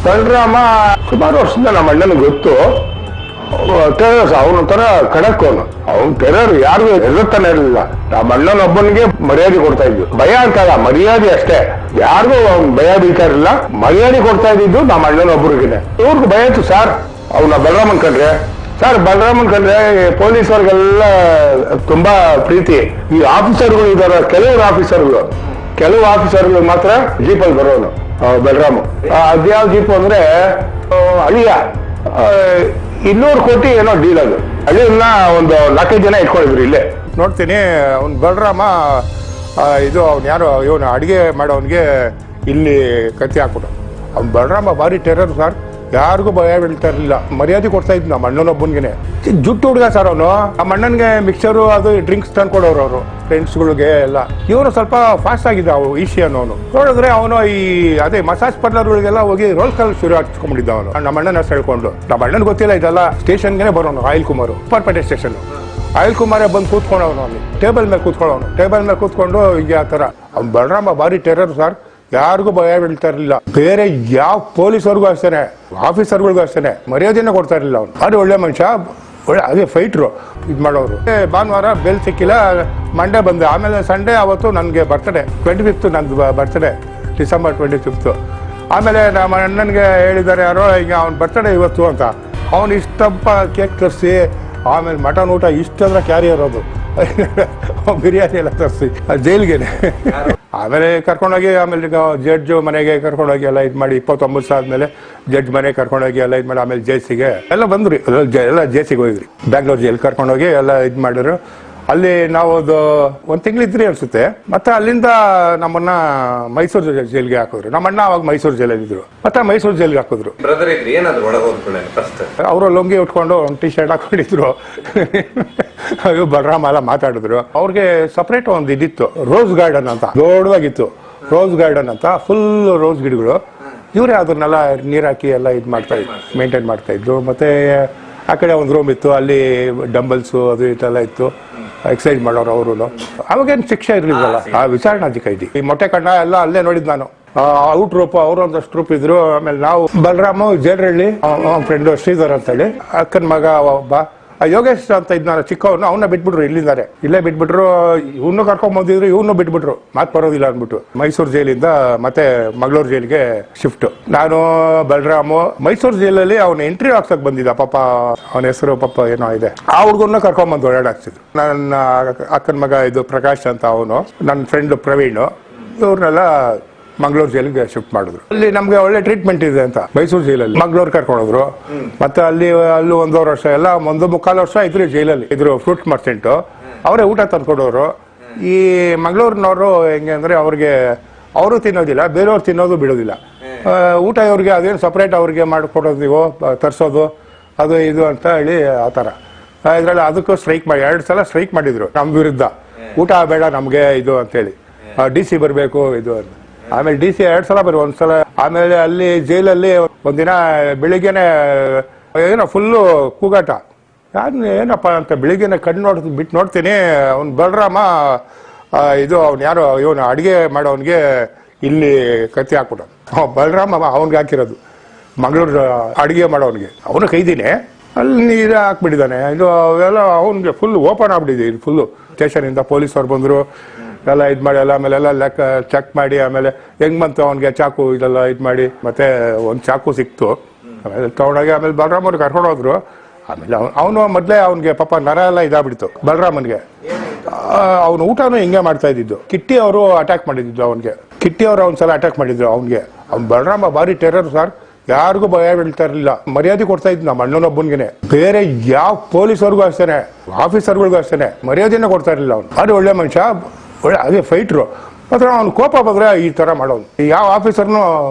ಬಲರಾಮ ಸುಮಾರು ವರ್ಷದಿಂದ ನಮ್ಮ ಅಣ್ಣನಿಗೆ ಗೊತ್ತು. ಟೆರರ್ ಅವನೊಂಥರ ಖಡಕ್ ಅವನ್ ಟೆರರ್ ಯಾರಿಗೂ ಎದುರ್ತಾನೆ ಇರಲಿಲ್ಲ. ನಮ್ಮ ಅಣ್ಣನೊಬ್ಬನಿಗೆ ಮರ್ಯಾದೆ ಕೊಡ್ತಾ ಇದ್ವಿ. ಭಯ ಅಂತಲ್ಲ, ಮರ್ಯಾದೆ ಅಷ್ಟೇ. ಯಾರಿಗೂ ಅವ್ನ್ ಭಯ ಬೀಳ್ತಾ ಇರಲಿಲ್ಲ, ಮರ್ಯಾದೆ ಕೊಡ್ತಾ ಇದ್ದಿದ್ದು ನಮ್ಮ ಅಣ್ಣನೊಬ್ಬರಿಗೇನೆ. ಇವ್ರಿಗೆ ಭಯ ಇತ್ತು ಸರ್ ಅವನ ಬಲರಾಮನ್ ಕಂಡ್ರೆ. ಸರ್ ಬಲರಾಮನ್ ಕಂಡ್ರೆ ಪೊಲೀಸವ್ರಿಗೆಲ್ಲ ತುಂಬಾ ಪ್ರೀತಿ. ಈ ಆಫೀಸರ್ಗಳು ಇದಾರೆ, ಕೆಲವು ಆಫೀಸರ್ಗಳು ಮಾತ್ರ ಜೀಪಲ್ಲಿ ಬರೋನು ಬಲರಾಮ. ಅದ್ಯಾವ ಜೀಪು ಅಂದ್ರೆ ಅಳಿಯ 200 ಕೋಟಿ ಏನೋ ಡೀಲ್ ಅದು. ಅಳಿಯನ್ನ ಒಂದು 4 ಜನ ಇಟ್ಕೊಂಡಿದ್ರು ಇಲ್ಲೇ. ನೋಡ್ತೀನಿ ಅವ್ನು ಬಲರಾಮ ಇದು ಅವ್ನು ಯಾರೋ ಇವನು ಅಡಿಗೆ ಮಾಡೋವನ್ಗೆ ಇಲ್ಲಿ ಕತ್ತಿ ಹಾಕ್ಬಿಟ್ಟು. ಅವ್ನು ಬಲರಾಮ ಭಾರಿ ಟೆರರ್ ಸರ್, ಯಾರಿಗೂ ಭಯ ಬೀಳ್ತಾ ಇರಲಿಲ್ಲ, ಮರ್ಯಾದೆ ಕೊಡ್ತಾ ಇದ್ನು ನಮ್ಮ ಅಣ್ಣನೊಬ್ಬನಿಗೆ. ಜುಟ್ಟು ಹುಡುಗ ಸರ್ ಅವನು. ನಮ್ಮ ಅಣ್ಣನ್ಗೆ ಮಿಕ್ಸರು ಅದು ಡ್ರಿಂಕ್ಸ್ ತಂದ್ಕೊಡೋರು ಅವರು ಫ್ರೆಂಡ್ಸ್ಗಳಿಗೆ ಎಲ್ಲ. ಇವನು ಸ್ವಲ್ಪ ಫಾಸ್ಟ್ ಆಗಿದ್ದ ಅವು ಈಶಿ ಅನ್ನೋನು. ನೋಡಿದ್ರೆ ಅವನು ಈ ಅದೇ ಮಸಾಜ್ ಪಾರ್ಲರ್ಗಳಿಗೆಲ್ಲ ಹೋಗಿ ರೋಲ್ ಕಾಲ್ ಶುರು ಹಚ್ಕೊಂಡ್ಬಿಟ್ಟಿದ್ದ ಅವನು. ನಮ್ಮ ಅಣ್ಣನ ಹೆಸರು ಹೇಳ್ಕೊಂಡು. ನಮ್ಮ ಅಣ್ಣನ್ ಗೊತ್ತಿಲ್ಲ ಇದೆಲ್ಲ. ಸ್ಟೇಷನ್ಗೆ ಬರೋನು oil Kumar, Upparpet station. Oil ಕುಮಾರೇ ಬಂದು ಕೂತ್ಕೊಂಡವನು ಅಲ್ಲಿ ಟೇಬಲ್ ಮೇಲೆ ಕೂತ್ಕೊಂಡು ಹೀಗೆ ಆ ಥರ. ಅವ್ನು ಬಲರಾಮ ಭಾರಿ ಟೆರರ್ ಸರ್, ಯಾರಿಗೂ ಭಯ ಬೀಳ್ತಾ ಇರಲಿಲ್ಲ. ಬೇರೆ ಯಾವ ಪೊಲೀಸವ್ರಿಗೂ ಅಷ್ಟೇನೆ, ಆಫೀಸರ್ಗಳಿಗೂ ಅಷ್ಟೇನೆ ಮರ್ಯಾದೆನ ಕೊಡ್ತಾ ಇರಲಿಲ್ಲ ಅವ್ನು. ಭಾರಿ ಒಳ್ಳೆ ಮನುಷ್ಯ, ಒಳ್ಳೆ ಅದೇ ಫೈಟ್ರು ಇದು ಮಾಡೋರು. ಭಾನುವಾರ ಬೆಲ್ ಸಿಕ್ಕಿಲ್ಲ, ಮಂಡೇ ಬಂದೆ. ಆಮೇಲೆ ಸಂಡೇ ಅವತ್ತು ನನಗೆ ಬರ್ತಡೇ, 25th ನಂದು ಬರ್ತಡೇ, ಡಿಸೆಂಬರ್ 25th. ಆಮೇಲೆ ನಮ್ಮ ಅಣ್ಣನಿಗೆ ಹೇಳಿದ್ದಾರೆ ಯಾರೋ ಈಗ ಅವ್ನ ಬರ್ತಡೇ ಇವತ್ತು ಅಂತ. ಅವ್ನು ಇಷ್ಟಪ್ಪ ಕೇಕ್ ತರಿಸಿ, ಆಮೇಲೆ ಮಟನ್ ಊಟ ಇಷ್ಟಂದ್ರೆ ಕ್ಯಾರಿಯರ್ ಅದು ಬಿರಿಯಾನಿ ಎಲ್ಲ ತರಿಸಿ ಜೈಲ್ಗೆನೆ. ಆಮೇಲೆ ಕರ್ಕೊಂಡೋಗಿ ಆಮೇಲೆ ಜಡ್ಜ್ ಮನೆಗೆ ಕರ್ಕೊಂಡೋಗಿ ಎಲ್ಲ ಇದು ಮಾಡಿ 29 ವರ್ಷ ಆದ್ಮೇಲೆ ಜಡ್ಜ್ ಮನೆಗೆ ಕರ್ಕೊಂಡೋಗಿ ಎಲ್ಲ ಇದು ಮಾಡಿ ಆಮೇಲೆ ಜೇಸಿಗೆ ಎಲ್ಲ ಬಂದ್ರಿ. ಎಲ್ಲ ಜೇಸಿಗೆ ಹೋಗಿದ್ರಿ, ಬ್ಯಾಂಗ್ಳೂರ್ ಜೈಲ್ ಕರ್ಕೊಂಡೋಗಿ ಎಲ್ಲ ಇದು ಮಾಡಿದ್ರು. ಅಲ್ಲಿ ನಾವು ಒಂದು ತಿಂಗಳಿದ್ರಿ ಅನ್ಸುತ್ತೆ. ಮತ್ತೆ ಅಲ್ಲಿಂದ ನಮ್ಮನ್ನ ಮೈಸೂರು ಜೈಲ್ಗೆ ಹಾಕಿದ್ರು. ನಮ್ಮಣ್ಣ ಅವಾಗ ಮೈಸೂರು ಜೈಲಲ್ಲಿದ್ರು, ಮತ್ತೆ ಮೈಸೂರು ಜೈಲ್ಗೆ ಹಾಕಿದ್ರು. ಅವರು ಲುಂಗಿ ಉಟ್ಕೊಂಡು ಒಂದು ಟಿ ಶರ್ಟ್ ಹಾಕೊಂಡಿದ್ರು. ಅಯ್ಯೋ ಬಲರಾಮ ಎಲ್ಲ ಮಾತಾಡಿದ್ರು. ಅವ್ರಿಗೆ ಸಪ್ರೇಟ್ ಒಂದು ಇದಿತ್ತು, ರೋಸ್ ಗಾರ್ಡನ್ ಅಂತ ದೊಡ್ಡದಾಗಿತ್ತು. ರೋಸ್ ಗಾರ್ಡನ್ ಅಂತ ಫುಲ್ ರೋಸ್ ಗಿಡಗಳು. ಇವರೇ ಅದನ್ನೆಲ್ಲ ನೀರ್ ಹಾಕಿ ಎಲ್ಲ ಇದು ಮಾಡ್ತಾ ಇದ್ರು, ಮೇಂಟೈನ್ ಮಾಡ್ತಾ ಇದ್ರು. ಮತ್ತೆ ಆ ಕಡೆ ಒಂದು ರೂಮ್ ಇತ್ತು, ಅಲ್ಲಿ ಡಂಬಲ್ಸು ಅದು ಇದೆಲ್ಲ ಇತ್ತು, ಎಕ್ಸರ್ಸೈಸ್ ಮಾಡೋರು ಅವರು. ಅವಾಗೇನು ಶಿಕ್ಷೆ ಇರ್ಲಿಲ್ವಲ್ಲ, ಆ ವಿಚಾರಣಾಧಿಕಾರಿ. ಈ ಮೊಟ್ಟೆ ಕಣ್ಣ ಎಲ್ಲ ಅಲ್ಲೇ ನೋಡಿದ್ ನಾನು. ಔಟ್ ರೂಪ್ ಅವರು ಒಂದಷ್ಟು ರೂಪ್ ಇದ್ರು. ಆಮೇಲೆ ನಾವು ಬಲರಾಮ ಜೇಡ್ರಳ್ಳಿ ಫ್ರೆಂಡ್ ಶ್ರೀಧರ್ ಅಂತ ಹೇಳಿ, ಅಕ್ಕನ ಮಗ ಒಬ್ಬ ಯೋಗೇಶ್ ಅಂತ ಇದ್ನ ಚಿಕ್ಕವನು, ಅವನ್ನ ಬಿಟ್ಬಿಟ್ರು. ಇಲ್ಲೇ ಬಿಟ್ಬಿಟ್ರು. ಇವನು ಕರ್ಕೊಂಡ್ ಬಂದಿದ್ರು, ಇವನು ಬಿಟ್ಬಿಟ್ರು, ಮಾತು ಬರೋದಿಲ್ಲ ಅಂದ್ಬಿಟ್ಟು. ಮೈಸೂರು ಜೈಲಿಂದ ಮತ್ತೆ ಮಂಗಳೂರು ಜೈಲಿಗೆ ಶಿಫ್ಟ್. ನಾನು ಬಲರಾಮು ಮೈಸೂರು ಜೈಲಲ್ಲಿ ಅವನ ಎಂಟ್ರಿ ಹಾಕ್ಸಕ್ ಬಂದಿದ್ದ. ಪಾಪ ಅವನ ಹೆಸರು ಪಾಪ ಏನೋ ಇದೆ. ಆ ಹುಡುಗನ್ನ ಕರ್ಕೊಂಡ್ ಬಂದು ಓಡಾಡ್ಸಿದ್ರು. ನನ್ನ ಅಕ್ಕನ ಮಗ ಇದು ಪ್ರಕಾಶ್ ಅಂತ ಅವನು, ನನ್ನ ಫ್ರೆಂಡ್ ಪ್ರವೀಣ್, ಇವ್ರನ್ನೆಲ್ಲ ಮಂಗಳೂರು ಜೈಲಿಗೆ ಶಿಫ್ಟ್ ಮಾಡಿದ್ರು. ಅಲ್ಲಿ ನಮ್ಗೆ ಒಳ್ಳೆ ಟ್ರೀಟ್ಮೆಂಟ್ ಇದೆ ಅಂತ ಮೈಸೂರು ಜೈಲಲ್ಲಿ ಮಂಗಳೂರು ಕರ್ಕೊಂಡೋದ್ರು. ಮತ್ತೆ ಅಲ್ಲೂ 1.5 ವರ್ಷ ಎಲ್ಲ 1.25 ವರ್ಷ ಇದ್ರು ಜೈಲಲ್ಲಿ. ಇದ್ರು ಫ್ರೂಟ್ ಮರ್ಚೆಂಟ್, ಅವರೇ ಊಟ ತಂದ್ಕೊಡೋರು. ಈ ಮಂಗಳೂರಿನವರು ಹೆಂಗೆ ಅಂದ್ರೆ ಅವ್ರಿಗೆ ಅವರು ತಿನ್ನೋದಿಲ್ಲ, ಬೇರೆಯವ್ರು ತಿನ್ನೋದು ಬಿಡೋದಿಲ್ಲ. ಊಟ ಇವ್ರಿಗೆ ಅದೇನು ಸಪ್ರೇಟ್ ಅವ್ರಿಗೆ ಮಾಡಿಕೊಡೋದು, ತರಿಸೋದು ಅದು ಇದು ಅಂತ ಹೇಳಿ ಆ ಥರ. ಇದ್ರಲ್ಲಿ ಅದಕ್ಕೂ ಸ್ಟ್ರೈಕ್ ಮಾಡಿ 2 ಸಲ ಸ್ಟ್ರೈಕ್ ಮಾಡಿದ್ರು ನಮ್ಮ ವಿರುದ್ಧ. ಊಟ ಬೇಡ ನಮ್ಗೆ ಇದು ಅಂತೇಳಿ, DC ಬರಬೇಕು ಇದು ಅಂತ. ಆಮೇಲೆ DC 2 ಸಲ ಬರೀ 1 ಸಲ. ಆಮೇಲೆ ಅಲ್ಲಿ ಜೈಲಲ್ಲಿ ಒಂದಿನ ಬೆಳಿಗ್ಗೆನೆ ಏನೋ ಫುಲ್ಲು ಕೂಗಾಟ. ನಾನು ಏನಪ್ಪ ಅಂತ ಬೆಳಿಗ್ಗೆನೆ ಬಿಟ್ಟು ನೋಡ್ತೀನಿ, ಅವ್ನು ಬಲರಾಮ ಇದು ಅವ್ನು ಯಾರೋ ಇವನು ಅಡಿಗೆ ಮಾಡೋವನ್ಗೆ ಇಲ್ಲಿ ಕತ್ತಿ ಹಾಕ್ಬಿಟ್ಟು. ಬಲರಾಮ ಅವನ್ಗೆ ಹಾಕಿರೋದು, ಮಂಗಳೂರು ಅಡಿಗೆ ಮಾಡೋವನ್ಗೆ. ಅವನು ಕೈದಿನೇ ಅಲ್ಲಿ ನೀರು ಹಾಕ್ಬಿಟ್ಟಿದ್ದಾನೆ. ಇದು ಅವೆಲ್ಲ ಅವನಿಗೆ ಫುಲ್ ಓಪನ್ ಆಗ್ಬಿಟ್ಟಿದೆ. ಇದು ಫುಲ್ಲು ಸ್ಟೇಷನಿಂದ ಪೊಲೀಸವ್ರು ಬಂದರು, ಎಲ್ಲ ಇದು ಮಾಡಿ ಎಲ್ಲ ಆಮೇಲೆ ಎಲ್ಲ ಲೆಕ್ಕ ಚೆಕ್ ಮಾಡಿ, ಆಮೇಲೆ ಹೆಂಗ್ ಬಂತು ಅವನಿಗೆ ಚಾಕು ಇದೆಲ್ಲ ಇದು ಮಾಡಿ, ಮತ್ತೆ ಒಂದು ಚಾಕು ಸಿಕ್ತು. ಆಮೇಲೆ ತಗೊಂಡೋಗಿ ಆಮೇಲೆ ಬಲರಾಮನ್ ಕರ್ಕೊಂಡು ಹೋದ್ರು. ಆಮೇಲೆ ಅವನು ಮೊದಲೇ ಅವ್ನಿಗೆ ಪಾಪ ನರ ಎಲ್ಲ ಇದಾಗ್ಬಿಡ್ತು ಬಲರಾಮನ್ಗೆ. ಅವನು ಊಟನೂ ಹಿಂಗೆ ಮಾಡ್ತಾ ಇದ್ದಿದ್ದು. ಕಿಟ್ಟಿ ಅವರು ಅಟ್ಯಾಕ್ ಮಾಡಿದ್ದು ಅವನಿಗೆ. ಕಿಟ್ಟಿ ಅವರು ಒಂದ್ಸಲ ಅಟ್ಯಾಕ್ ಮಾಡಿದ್ರು ಅವನಿಗೆ. ಅವ್ನು ಬಲರಾಮ ಭಾರಿ ಟೆರರ್ ಸರ್, ಯಾರಿಗೂ ಭಯ ಬೀಳ್ತಾ ಇರಲಿಲ್ಲ, ಮರ್ಯಾದೆ ಕೊಡ್ತಾ ಇದ್ದು ನಮ್ಮ ಅಣ್ಣನೊಬ್ಬನಿಗೆ. ಬೇರೆ ಯಾವ ಪೊಲೀಸವ್ರಿಗೂ ಅಷ್ಟೇನೆ, ಆಫೀಸರ್ಗಳಿಗೂ ಅಷ್ಟೇನೆ ಮರ್ಯಾದೆನ ಕೊಡ್ತಾ ಇರಲಿಲ್ಲ. ಅವ್ನು ಭಾರಿ ಒಳ್ಳೆ ಮನುಷ್ಯ, ಒಳ್ಳೆ ಅದೇ ಫೈಟ್ರು. ಮಾತ್ರ ಅವ್ನು ಕೋಪ ಬಂದ್ರೆ ಈ ತರ ಮಾಡೋನು. ಯಾವ ಆಫೀಸರ್ನು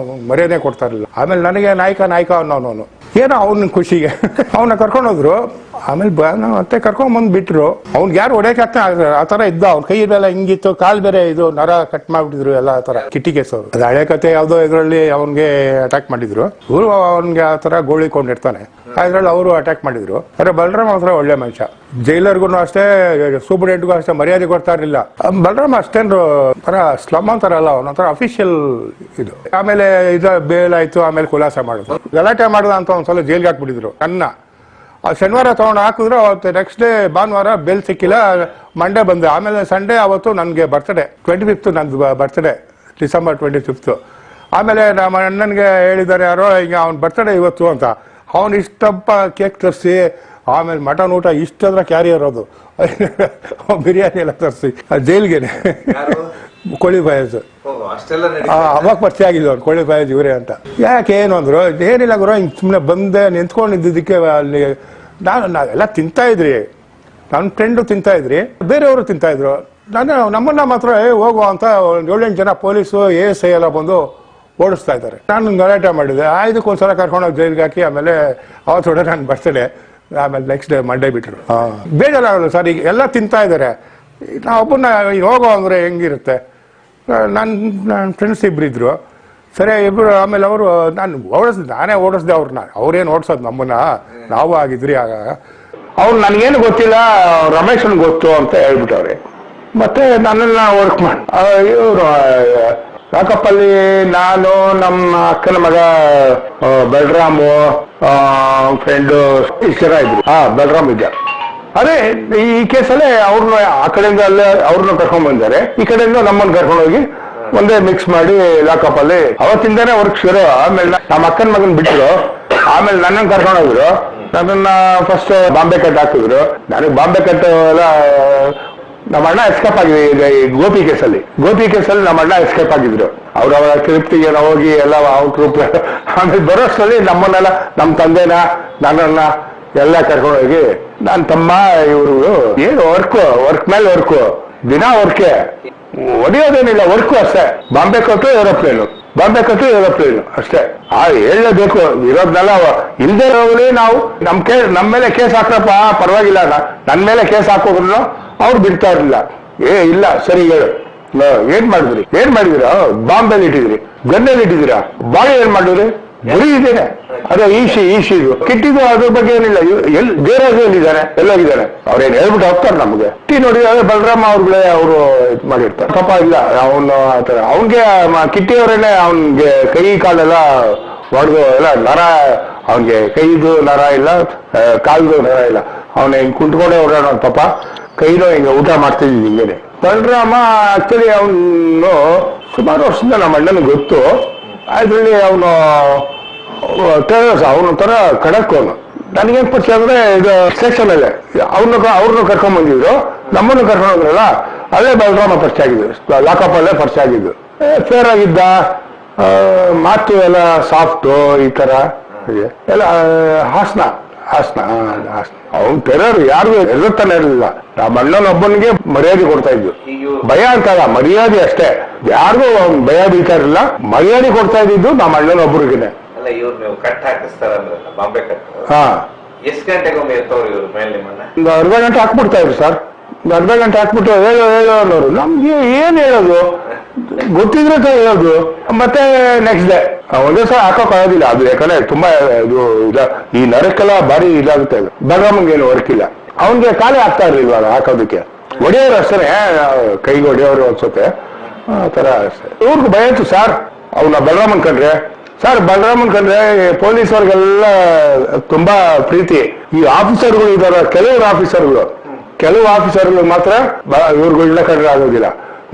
ಮರ್ಯಾದೆ ಕೊಡ್ತಾ ಇರಲಿಲ್ಲ. ಆಮೇಲೆ ನನಗೆ ನಾಯಕ ಅನ್ನೋನು ಏನೋ ಅವ್ನ ಖುಷಿಗೆ ಅವನ್ನ ಕರ್ಕೊಂಡೋದ್ರು. ಆಮೇಲೆ ಮತ್ತೆ ಕರ್ಕೊಂಡ್ ಬಂದ್ ಬಿಟ್ರು. ಅವ್ನ್ಗೆ ಯಾರು ಹೊಡೆಯಕ್ಕೆ ಆ ತರ ಇದ್ದ. ಅವ್ನ ಕೈ ಇದೆಲ್ಲ ಹಿಂಗಿತ್ತು, ಕಾಲ್ ಬೇರೆ ಇದು ನರ ಕಟ್ ಮಾಡ್ಬಿಟ್ಟಿದ್ರು ಎಲ್ಲ ಆ ತರ. ಕಿಟ್ಟಿ ಕೇಸ್ ಅವರು ಅದು ಹಳೆ ಕತೆ ಯಾವ್ದೋ ಇದ್ರಲ್ಲಿ ಅವನ್ಗೆ ಅಟ್ಯಾಕ್ ಮಾಡಿದ್ರು. ಇವರು ಅವನ್ಗೆ ಆ ತರ ಗೋಳಿಕೊಂಡಿರ್ತಾನೆ, ಅದ್ರಲ್ಲಿ ಅವರು ಅಟ್ಯಾಕ್ ಮಾಡಿದ್ರು. ಆದ್ರೆ ಬಲರಾಮ್ ಮಾತ್ರ ಒಳ್ಳೆ ಮನುಷ್ಯ, ಜೈಲರ್ಗೂ ಅಷ್ಟೇ, ಸೂಪರ್ಡೆಂಟ್ಗೂ ಅಷ್ಟೇ ಮರ್ಯಾದೆ ಕೊಡ್ತಾ ಇರಲಿಲ್ಲ. ಬಲರಾಮ ಅಷ್ಟೇನು ತರ ಸ್ಲಮ್ ಅಂತಾರಲ್ಲ, ಅವನೊಂಥರ ಅಫಿಷಿಯಲ್ ಇದು. ಆಮೇಲೆ ಬೇಲ್ ಆಯ್ತು, ಆಮೇಲೆ ಖುಲಾಸೆ ಮಾಡಿದ್ರು. ಗಲಾಟೆ ಮಾಡ್ದ ಅಂತ ಒಂದ್ಸಲ ಜೈಲ್ಗೆ ಹಾಕ್ಬಿಟ್ಟಿದ್ರು. ಶನಿವಾರ ತಗೊಂಡು ಹಾಕಿದ್ರು. ಅವತ್ತು ನೆಕ್ಸ್ಟ್ ಡೇ ಭಾನುವಾರ ಬೇಲ್ ಸಿಕ್ಕಿಲ್ಲ. ಮಂಡೇ ಬಂದೆ. ಆಮೇಲೆ ಸಂಡೇ ಅವತ್ತು ನನಗೆ ಬರ್ತಡೇ, 25th ನಂದು ಬರ್ತಡೇ, ಡಿಸೆಂಬರ್ 25th. ಆಮೇಲೆ ನಮ್ಮ ಅಣ್ಣನಿಗೆ ಹೇಳಿದ್ದಾರೆ ಯಾರೋ, ಈಗ ಅವ್ನ ಬರ್ತಡೇ ಇವತ್ತು ಅಂತ. ಅವನು ಇಷ್ಟಪ್ಪ ಕೇಕ್ ತರಿಸಿ, ಆಮೇಲೆ ಮಟನ್ ಊಟ ಇಷ್ಟದ್ರ ಕ್ಯಾರಿಯರ್ ಅದು ಬಿರಿಯಾನಿ ಎಲ್ಲ ತರಿಸಿ ಜೈಲ್ಗೆನೆ. ಕೋಳಿ ಬಾಯಸ್ ಅವಾಗ ಪರಿಚಯ ಆಗಿದ್ದು ಅವ್ರು, ಕೋಳಿ ಬಾಯಸ್ ಇವರೇ ಅಂತ. ಯಾಕೆ ಏನು ಅಂದ್ರು, ಏನಿಲ್ಲ ಗುರು, ಹಿಂಗೆ ಸುಮ್ಮನೆ ಬಂದೆ ನಿಂತ್ಕೊಂಡಿದ್ದಕ್ಕೆ. ಅಲ್ಲಿ ನಾವೆಲ್ಲ ತಿಂತಾ ಇದ್ರಿ, ನನ್ನ ಫ್ರೆಂಡು ತಿಂತಾ ಇದ್ರಿ, ಬೇರೆಯವರು ತಿಂತಾ ಇದ್ರು. ನಮ್ಮನ್ನ ಮಾತ್ರ ಹೋಗುವ ಅಂತ 7-8 ಜನ ಪೊಲೀಸು ASI ಎಲ್ಲ ಬಂದು ಓಡಿಸ್ತಾ ಇದ್ದಾರೆ. ನಾನು ಗಲಾಟೆ ಮಾಡಿದೆ. ಇದಕ್ಕೊಂದ್ಸಲ ಕರ್ಕೊಂಡೋಗಿ ಜೈಲ್ಗೆ ಹಾಕಿ, ಆಮೇಲೆ ಅವತ್ತೊಡೆ ನಾನು ಬರ್ತಡೇ, ಆಮೇಲೆ ನೆಕ್ಸ್ಟ್ ಡೇ ಮಂಡೇ ಬಿಟ್ಟರು. ಬೇಜಾರಾಗಲ್ಲ ಸರ್, ಈಗ ಎಲ್ಲ ತಿಂತಾ ಇದ್ದಾರೆ, ನಾ ಒಬ್ಬನ ಹೋಗೋ ಅಂದ್ರೆ ಹೆಂಗಿರುತ್ತೆ. ನನ್ನ ಫ್ರೆಂಡ್ಸ್ ಇಬ್ಬರಿದ್ರು, ಸರಿ ಇಬ್ಬರು. ಆಮೇಲೆ ಅವರು ನಾನೇ ಓಡಿಸ್ದೆ ಅವ್ರನ್ನ. ಅವ್ರೇನು ಓಡಿಸೋದು ನಮ್ಮನ್ನ, ನಾವು ಆಗಿದ್ರಿ ಆಗ. ಅವ್ರು ನನಗೇನು ಗೊತ್ತಿಲ್ಲ, ರಮೇಶನ್ ಗೊತ್ತು ಅಂತ ಹೇಳ್ಬಿಟ್ಟವ್ರೆ. ಮತ್ತೆ ನನ್ನೆಲ್ಲ ವರ್ಕ್ ಮಾಡಿ ಇವರು ಲಾಕಪ್ಪಲ್ಲಿ ನಾನು, ನಮ್ಮ ಅಕ್ಕನ ಮಗ ಬಲರಾಮು, ಫ್ರೆಂಡು ಇಷ್ಟು ಜನ ಇದ್ರು. ಬಲರಾಮ್ ಇದ್ದ. ಅದೇ ಈ ಕೇಸಲ್ಲೇ ಅವ್ರನ್ನ ಆ ಕಡೆಯಿಂದ ಅಲ್ಲೇ ಅವ್ರನ್ನ ಕರ್ಕೊಂಡ್ ಬಂದಾರೆ, ಈ ಕಡೆಯಿಂದ ನಮ್ಮನ್ನು ಕರ್ಕೊಂಡು ಹೋಗಿ ಒಂದೇ ಮಿಕ್ಸ್ ಮಾಡಿ ಲಾಕಪ್ಪಲ್ಲಿ ಅವತ್ತಿಂದಾನೆ ವರ್ಕ್ ಶುರು. ಆಮೇಲೆ ನಮ್ಮ ಅಕ್ಕನ ಮಗನ್ ಬಿಟ್ಟರು, ಆಮೇಲೆ ನನ್ನನ್ನು ಕರ್ಕೊಂಡು ಹೋದ್ರು. ನನ್ನನ್ನ ಫಸ್ಟ್ ಬಾಂಬೆ ಕಟ್ ಹಾಕಿದ್ರು. ನನಗೆ ಬಾಂಬೆ ಕಟ್ ಎಲ್ಲ ನಮ್ಮ ಅಣ್ಣ ಎಸ್ಕೇಪ್ ಆಗಿದೆ. ಈಗ ಈ ಗೋಪಿ ಕೇಸಲ್ಲಿ ನಮ್ಮ ಅಣ್ಣ ಎಸ್ಕೇಪ್ ಆಗಿದ್ರು. ಅವರ ಕ್ರಿಪ್ಟಿಗೆ ಹೋಗಿ ಎಲ್ಲ ಔಟ್. ಆಮೇಲೆ ಬರೋಷ್ಟರಲ್ಲಿ ನಮ್ಮನ್ನೆಲ್ಲ, ನಮ್ಮ ತಂದೆನ ನನ್ನನ್ನ ಎಲ್ಲ ಕರ್ಕೊಂಡು ಹೋಗಿ, ನನ್ನ ತಮ್ಮ ಇವರು ಏನು ವರ್ಕ್ ಮೇಲೆ ವರ್ಕು, ದಿನ ವರ್ಕೆ, ಹೊಡೆಯೋದೇನಿಲ್ಲ, ವರ್ಕು ಅಷ್ಟೇ. ಬಾಂಬೆ ಕಟ್ಟು ಏರೋಪ್ಲೇನು ಅಷ್ಟೇ. ಹೇಳಲೇಬೇಕು, ಇರೋದ್ನೆಲ್ಲ ಇಲ್ದೇ ಹೋಗ್ಲಿ. ನಾವು ನಮ್ಮ ಮೇಲೆ ಕೇಸ್ ಹಾಕ್ರಪ್ಪ ಪರವಾಗಿಲ್ಲ, ನನ್ನ ಮೇಲೆ ಕೇಸ್ ಹಾಕೋದ್ರು ಅವ್ರು ಬಿಡ್ತಾ ಇರ್ಲಿಲ್ಲ. ಇಲ್ಲ ಸರಿ ಹೇಳು, ಏನ್ ಮಾಡಿದಿರಾ? ಬಾಂಬೆಲ್ಲಿ ಇಟ್ಟಿದ್ರಿ, ಗನ್ನಲ್ಲಿ ಇಟ್ಟಿದ್ದೀರಾ, ಬಾಡಿ ಏನ್ ಮಾಡಿದ್ರಿ? ಗುರಿ ಇದ್ದೇನೆ. ಅದೇ ಈಶಿದು ಕಿಟ್ಟಿದ್ದು, ಅದ್ರ ಬಗ್ಗೆ ಏನಿಲ್ಲ. ದೇವರಾಜು ಎಲ್ಲೋಗಿದ್ದಾನೆ? ಅವ್ರೇನು ಹೇಳ್ಬಿಟ್ಟು ಹೋಗ್ತಾರೆ ನಮ್ಗೆ. ನೋಡಿ ಅದೇ ಬಲರಾಮ ಅವ್ರುಗಳೇ ಅವರು ಇದು ಮಾಡಿರ್ತಾರೆ. ಪಾಪ ಇಲ್ಲ, ಅವನು ಆತರ ಅವನ್ಗೆ ಕಿಟ್ಟಿ ಅವರೇನೆ ಅವನ್ಗೆ ಕೈ ಕಾಲೆಲ್ಲ ಹೊಡೆದು ಎಲ್ಲ ನರ, ಅವನ್ಗೆ ಕೈದು ನರ ಇಲ್ಲ, ಕಾಲ್ದು ನರ ಇಲ್ಲ. ಅವನ ಹಿಂಗ್ ಕುಂತ್ಕೊಂಡೇ ಓಡಾಡ ಪಾಪ. ಕೈನೋ ಹಿಂಗ ಊಟ ಮಾಡ್ತಿದ್ವಿ ಹಿಂಗೇನೆ. ಬಲರಾಮ ಆಕ್ಚುಲಿ ಅವನು ಸುಮಾರು ವರ್ಷದಿಂದ ನಮ್ಮ ಅಣ್ಣನಿಗೆ ಗೊತ್ತು. ಅದ್ರಲ್ಲಿ ಅವನು ತರ ಖಡಕ್. ಅವನು ನನಗೇನ್ ಪರಿಚಯ ಅಂದ್ರೆ ಇದು ಸ್ಟೇಷನ್ ಅಲ್ಲೇ ಅವ್ರನ್ನ ಕರ್ಕೊಂಡ್ ಬಂದಿದ್ರು, ನಮ್ಮನ್ನು ಕರ್ಕೊಂಡು ಹೋದ್ರಲ್ಲ, ಅಲ್ಲೇ ಬಲರಾಮ ಪರಿಚಯ ಆಗಿದ್ರು. ಲಾಕಪ್ ಅಲ್ಲೇ ಪರಿಚಯ ಆಗಿದ್ದು. ಫೇರ್ ಆಗಿದ್ದ, ಮಾತು ಎಲ್ಲ ಸಾಫ್ಟು, ಈ ತರ ಎಲ್ಲ ಹಾಸನ. ಅವ್ನು ಟೆರರ್, ಯಾರಿಗೂ ಎದುರ್ತಾನೆ ಇರಲಿಲ್ಲ. ನಮ್ಮ ಅಣ್ಣನೊಬ್ಬನಿಗೆ ಮರ್ಯಾದೆ ಕೊಡ್ತಾ ಇದ್ವು. ಭಯ ಅಂತಲ್ಲ, ಮರ್ಯಾದೆ ಅಷ್ಟೇ. ಯಾರಿಗೂ ಭಯ ಬೀಳ್ತಾ ಇರಲಿಲ್ಲ, ಮರ್ಯಾದೆ ಕೊಡ್ತಾ ಇದ್ದಿದ್ದು ನಮ್ಮ ಅಣ್ಣನೊಬ್ಬರಿಗೆನೆ. ಒಂದು ಅರ್ಧ ಗಂಟೆ ಹಾಕ್ಬಿಡ್ತಾ ಇದ್ರು ಸರ್. ಅರ್ಧ ಗಂಟೆ ಹಾಕ್ಬಿಟ್ಟು ಹೇಳೋ ಅನ್ನೋರು. ನಮ್ಗೆ ಏನ್ ಹೇಳೋದು ಗೊತ್ತಿದ್ರೆ ಹೇಳೋದು. ಮತ್ತೆ ನೆಕ್ಸ್ಟ್ ಡೇ ಒಂದೇ ಸಲ ಹಾಕೋಕ್ ಆಗೋದಿಲ್ಲ ಅದು, ಯಾಕಂದ್ರೆ ತುಂಬಾ ಈ ನರಕ್ಕೆಲ್ಲ ಭಾರಿ ಇದಾಗುತ್ತೆ. ಬಲರಾಮಂಗೆ ಏನು ವರ್ಕ್ ಇಲ್ಲ, ಅವನ್ಗೆ ಖಾಲಿ ಆಗ್ತಾ ಇರ್ಲಿಲ್ವ ಹಾಕೋದಕ್ಕೆ. ಹೊಡೆಯೋರು ಅಷ್ಟೇ, ಕೈಗೆ ಹೊಡೆಯೋರು ಅನ್ಸುತ್ತೆ, ಆ ತರ ಅಷ್ಟೇ. ಇವ್ರಿಗೂ ಭಯ ಇತ್ತು ಸರ್. ಅವನ್ನ ಬಲರಾಮನ್ ಕಂಡ್ರೆ ಪೊಲೀಸವ್ರಿಗೆಲ್ಲ ತುಂಬಾ ಪ್ರೀತಿ. ಈ ಆಫೀಸರ್ಗಳು ಇದಾರ, ಕೆಲವು ಆಫೀಸರ್ಗಳು ಮಾತ್ರ ಇವ್ರುಗಳನ್ನ ಕಂಡ್ರೆ ಆಗೋದಿಲ್ಲ.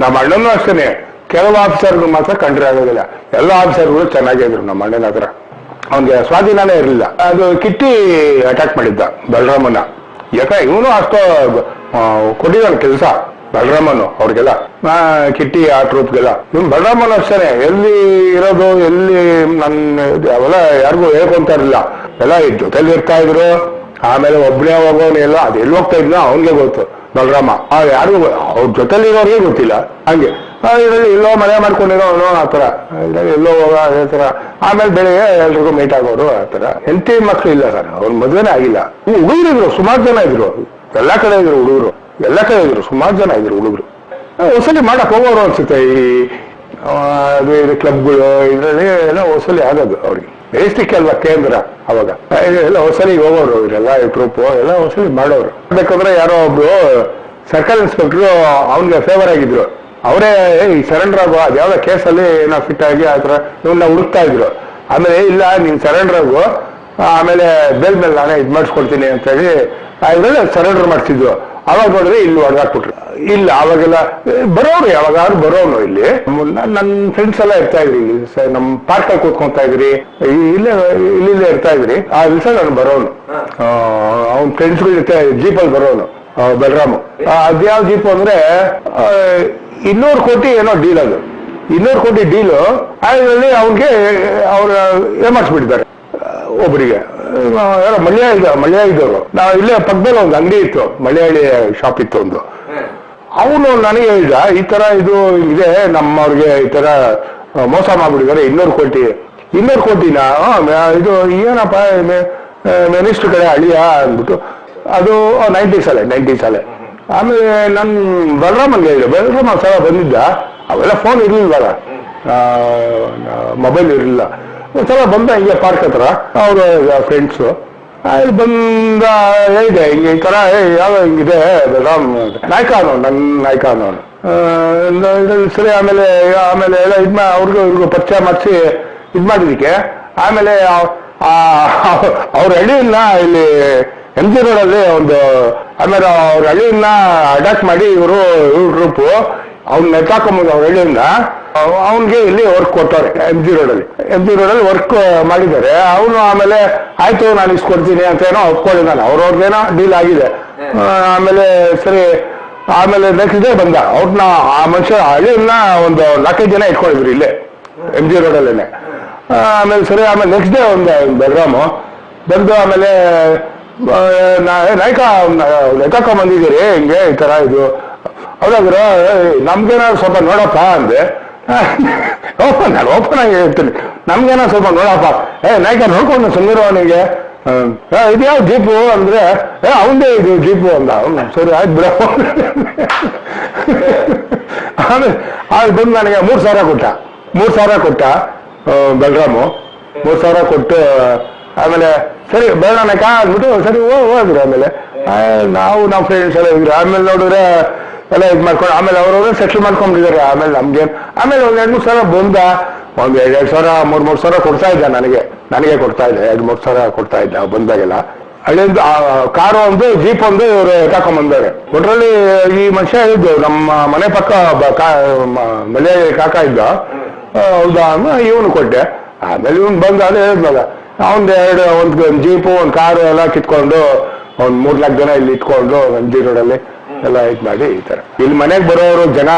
ನಮ್ಮ ಅಣ್ಣನೂ ಅಷ್ಟೇನೆ, ಕೆಲವು ಆಫೀಸರ್ಗಳು ಮಾತ್ರ ಕಂಡ್ರೆ ಆಗೋದಿಲ್ಲ. ಎಲ್ಲ ಆಫೀಸರ್ಗಳು ಚೆನ್ನಾಗಿದ್ರು ನಮ್ಮ ಅಣ್ಣನ ಹತ್ರ. ಅವನ್ಗೆ ಸ್ವಾಧೀನನೇ ಇರಲಿಲ್ಲ. ಅದು ಕಿಟ್ಟಿ ಅಟ್ಯಾಕ್ ಮಾಡಿದ್ದ ಬಲರಾಮನ. ಯಾಕೆ ಇವನು ಅಷ್ಟು ಕೊಟ್ಟಿದ್ದಾನೆ ಕೆಲಸ ಬಲರಾಮನು ಅವ್ರಿಗೆಲ್ಲ, ಕಿಟ್ಟಿ ಆ ಟ್ರೂಪ್ಗೆಲ್ಲ. ಇವನು ಬಲರಾಮನು ಅಷ್ಟೇನೆ, ಎಲ್ಲಿ ಇರೋದು, ಎಲ್ಲಿ ಅವೆಲ್ಲ ಯಾರಿಗೂ ಹೇಳ್ಕೊಂತ ಇರಲಿಲ್ಲ. ಎಲ್ಲ ಜೊತೆಲಿ ಇರ್ತಾ ಇದ್ರು. ಆಮೇಲೆ ಒಬ್ಬನೇ ಹೋಗೋನು ಎಲ್ಲ, ಅದು ಎಲ್ಲಿ ಹೋಗ್ತಾ ಇದ್ನೋ ಅವನ್ಗೆ ಗೊತ್ತು ಬಲರಾಮ. ಯಾರಿಗೂ ಅವ್ರ ಜೊತೆಲಿರೋರಿಗೆ ಗೊತ್ತಿಲ್ಲ. ಹಂಗೆ ಇದರಲ್ಲಿ ಎಲ್ಲೋ ಮನೆ ಮಾಡ್ಕೊಂಡಿರೋನು ಆ ತರ, ಎಲ್ಲೋ ಹೋಗೋ ಅದೇ ತರ. ಆಮೇಲೆ ಬೆಳಿಗ್ಗೆ ಎಲ್ರಿಗೂ ಮೀಟ್ ಆಗೋರು ಆ ತರ. ಹೆಂಡತಿ ಮಕ್ಳು ಇಲ್ಲ ಸರ್, ಅವ್ರ ಮದ್ವೆನೇ ಆಗಿಲ್ಲ. ಹುಡುಗರಿದ್ರು, ಸುಮಾರು ಜನ ಇದ್ರು, ಎಲ್ಲಾ ಕಡೆ ಇದ್ರು ಹುಡುಗರು, ಸುಮಾರು ಜನ ಇದ್ರು ಹುಡುಗರು. ವಸೂಲಿ ಮಾಡಕ್ ಹೋಗೋರು ಅನ್ಸುತ್ತೆ. ಈ ಕ್ಲಬ್ಗಳು ಇದರಲ್ಲಿ ಎಲ್ಲ ವಸೂಲಿ ಆಗೋದು ಅವ್ರಿಗೆ. ಮೆಜೆಸ್ಟಿಕ್ ಅಲ್ವಾ ಕೇಂದ್ರ ಅವಾಗ ಎಲ್ಲ ಹೊಸಲಿ ಹೋಗೋರು ಇವರೆಲ್ಲ ಟ್ರೂಪ್ ಎಲ್ಲ ಹೊಸಲಿ ಮಾಡೋರು. ಬೇಕಂದ್ರೆ ಯಾರೋ ಒಬ್ರು ಸರ್ಕಲ್ ಇನ್ಸ್ಪೆಕ್ಟರ್ ಅವ್ನಿಗೆ ಫೇವರ್ ಆಗಿದ್ರು. ಅವರೇ ಈ ಸರೆಂಡರ್ ಆಗೋ ಅದ್ಯಾವ್ದೋ ಕೇಸಲ್ಲಿ ಏನೋ ಫಿಟ್ ಆಗಿ ಆ ಥರ ಇವನ್ನ ಹುಡುಕ್ತಾ ಇದ್ರು. ಆಮೇಲೆ ಇಲ್ಲ ನೀನ್ ಸರೆಂಡರ್ ಆಗು, ಆಮೇಲೆ ಬೇಲ್ ಮೇಲೆ ನಾನೇ ಇದು ಮಾಡಿಸ್ಕೊಡ್ತೀನಿ ಅಂತ ಹೇಳಿ ಇದ್ರಲ್ಲಿ ಸರೆಂಡರ್ ಮಾಡಿಸಿದ್ರು. ಅವಾಗ ನೋಡಿದ್ರೆ ಇಲ್ಲಿ ಹೊಡೆದಾಕ್ಬಿಟ್ರು. ಇಲ್ಲ ಅವಾಗೆಲ್ಲ ಬರೋರು, ಯಾವಾಗಾದ್ರು ಬರೋನು ಇಲ್ಲಿ. ನನ್ನ ಫ್ರೆಂಡ್ಸ್ ಎಲ್ಲ ಇರ್ತಾ ಇದ್ರಿ ಇಲ್ಲಿ, ನಮ್ ಪಾರ್ಕಲ್ಲಿ ಕೂತ್ಕೊಂತಾ ಇದ್ರಿ, ಇಲ್ಲೇ ಇರ್ತಾ ಇದ್ರಿ. ಆ ದಿವಸ ನಾನು ಬರೋನು, ಅವ್ನ ಫ್ರೆಂಡ್ಸ್ಗಳ ಜೊತೆ ಜೀಪಲ್ಲಿ ಬರೋನು ಬಲರಾಮು. ಅದ್ಯಾವ ಜೀಪು ಅಂದ್ರೆ 200 ಕೋಟಿ ಏನೋ ಡೀಲ್ ಅದು. 200 ಕೋಟಿ ಡೀಲು ಅದರಲ್ಲಿ ಅವನ್ಗೆ ಅವ್ರ ಏಮಾರಿಸ್ಬಿಟ್ಟಿದ್ದಾರೆ ಒಬ್ಬರಿಗೆ. ಯಾರೋ ಮಲಯಾಳಿ ಇದ್ದವರು. ನಾವು ಇಲ್ಲೇ ಪಕ್ಕದಲ್ಲಿ ಒಂದು ಅಂಗಡಿ ಇತ್ತು, ಮಲಯಾಳಿ ಶಾಪ್ ಇತ್ತು ಒಂದು. ಅವನು ನನಗೆ ಹೇಳಿದ, ಈ ತರ ಇದು ಇದೆ ನಮ್ಮವ್ರಿಗೆ, ಈ ತರ ಮೋಸ ಮಾಡ್ಬಿಟ್ಟಿದ್ದಾರೆ 200 ಕೋಟಿನ ಇದು ಏನಪ್ಪ ಮಿನಿಸ್ಟರ್ ಕಡೆ ಅಳಿಯ ಅಂದ್ಬಿಟ್ಟು. ಅದು 90s ಅಲೆ. ಆಮೇಲೆ ನನ್ ಬಲರಾಮನ್ಗೆ ಹೇಳಿದೆ, ಬಲರಾಮ ಸಲ ಬಂದಿದ್ದ, ಅವೆಲ್ಲ ಫೋನ್ ಇರ್ಲಿಲ್ವಲ್ಲ, ಮೊಬೈಲ್ ಇರಲಿಲ್ಲ. ಒಂದ್ಸಲ ಬಂದ ಹಿಂಗೆ ಪಾರ್ಕ್ ಹತ್ರ ಅವ್ರ ಫ್ರೆಂಡ್ಸು ಅಲ್ಲಿ ಬಂದ, ಹೇಳಿದೆ ಹಿಂಗೆ ಈ ತರ ಯಾವ ಹಿಂಗಿದೆ ಬಲರಾಮ್ ನಾಯಕ ಅನ್ನೋನು, ನನ್ನ ನಾಯಕ ಅನ್ನೋನು. ಸರಿ ಆಮೇಲೆ ಎಲ್ಲ ಅವ್ರಿಗೂ ಪರಿಚಯ ಮಾಡಿಸಿ ಇದ್ ಮಾಡಿದಕ್ಕೆ ಆಮೇಲೆ ಅವ್ರ ಹಳ್ಳಿಯನ್ನ ಇಲ್ಲಿ MG ರೋಡಲ್ಲಿ ಒಂದು, ಆಮೇಲೆ ಅವ್ರ ಹಳ್ಳಿಯನ್ನ ಅಟ್ಯಾಕ್ ಮಾಡಿ ಇವರು ಗ್ರೂಪು ಅವ್ನ ನೆತ್ತಾಕೊಂಬಂದು ಅವ್ರ ಹಳ್ಳಿಯಿಂದ ಅವನ್ಗೆ ಇಲ್ಲಿ ವರ್ಕ್ ಕೊಟ್ಟವ್ರೆ. MG ರೋಡಲ್ಲಿ ವರ್ಕ್ ಮಾಡಿದ್ದಾರೆ. ಅವನು ಆಮೇಲೆ ಆಯ್ತು ನಾನು ಇಸ್ಕೊಡ್ತೀನಿ ಅಂತ ಏನೋ ಒಪ್ಕೊಂಡಿದ್ದಾನೆ. ಅವ್ರವ್ರಿಗೇನೋ ಡೀಲ್ ಆಗಿದೆ. ಆಮೇಲೆ ಸರಿ, ಆಮೇಲೆ ನೆಕ್ಸ್ಟ್ ಡೇ ಬಂದ. ಅವ್ರನ್ನ ಆ ಮನುಷ್ಯ ಹಳ್ಳಿಯನ್ನ ಒಂದು 4-5 ಜನ ಇಟ್ಕೊಂಡಿದ್ರು ಇಲ್ಲೇ MG ರೋಡಲ್ಲೇನೆ. ಆಮೇಲೆ ಸರಿ, ಆಮೇಲೆ ನೆಕ್ಸ್ಟ್ ಡೇ ಒಂದು ಬಲರಾಮು ಬಂದು ಆಮೇಲೆ ನಾಯಕ ಲೆಕ್ಕ ಬಂದಿದ್ದೀರಿ ಹಿಂಗೆ ಈ ತರ ಇದು ಹೌದಾಗ್ರ ನಮ್ಗೇನಾದ್ರು ಸ್ವಲ್ಪ ನೋಡಪ್ಪ ಅಂದೆ. ನಾನು ಓಪನ್ ಆಗಿ ಹೇಳ್ತೀನಿ, ನಮ್ಗೇನಾದ್ರು ಸ್ವಲ್ಪ ನೋಡಪ್ಪ. ನಾಯಕ ನೋಡ್ಕೊಂಡು ಸುಂದರ ಅವನಿಗೆ ಇದ್ಯಾವ ಜೀಪು ಅಂದ್ರೆ ಅವಂದೇ ಇದು ಜೀಪು ಅಂದ. ಅವ್ನು ಸರಿ ಆಯ್ತು ಬಿಡ. ಆಮೇಲೆ ಬಂದು ನನಗೆ 3,000 ಕೊಟ್ಟ ಬಲರಾಮು. 3,000 ಕೊಟ್ಟು ಆಮೇಲೆ ಸರಿ ಬೇಡ ನಾಯಕ ಅಂದ್ಬಿಟ್ಟು ಸರಿ ಹೋದ್ರು. ಆಮೇಲೆ ನಾವು ನಮ್ಮ ಫ್ರೆಂಡ್ಸ್ ಎಲ್ಲ ಇದ್ರು. ಆಮೇಲೆ ನೋಡಿದ್ರೆ ಎಲ್ಲ ಇದು ಮಾಡ್ಕೊಂಡು ಆಮೇಲೆ ಅವ್ರವ್ರೆ ಸೆಟ್ಲ್ ಮಾಡ್ಕೊಂಡಿದ್ದಾರೆ. ಆಮೇಲೆ ನಮ್ಗೇನು ಆಮೇಲೆ ಒಂದ್ 2-3 ಸಾವಿರ ಬಂದ, ಒಂದ್ 2,000 3,000 ಕೊಡ್ತಾ ಇದ್ದ. ನನಗೆ ಕೊಡ್ತಾ ಇದ್ದೆ, 2,000-3,000 ಕೊಡ್ತಾ ಇದ್ದ ಬಂದಾಗೆಲ್ಲ. ಹಳ್ಳಿಯಿಂದ ಕಾರು ಒಂದು ಜೀಪ್ ಒಂದು ಇವರು ಎತ್ತಾಕೊಂಡ್ಬಂದವ್ರೆ. ಒಟ್ರಲ್ಲಿ ಈ ಮನುಷ್ಯ ಹೇಳಿದ್ದು ನಮ್ಮ ಮನೆ ಪಕ್ಕ ಮಲಯಾಳಿ ಕಾಕ ಇದ್ದ. ಹೌದಾ ಇವನು ಕೊಟ್ಟೆ. ಆಮೇಲೆ ಇವನು ಬಂದ ಅದೇ ಹೇಳಿದ್ನಲ್ಲ, ಒಂದು ಜೀಪು ಒಂದು ಕಾರು ಎಲ್ಲ ಕಿತ್ಕೊಂಡು ಒಂದ್ 3-4 ಜನ ಇಲ್ಲಿ ಇಟ್ಕೊಂಡು MG ರೋಡಲ್ಲಿ ಎಲ್ಲ ಇದು ಮಾಡಿ ಈ ತರ ಇಲ್ಲಿ ಮನೆಗೆ ಬರೋರು ಜನ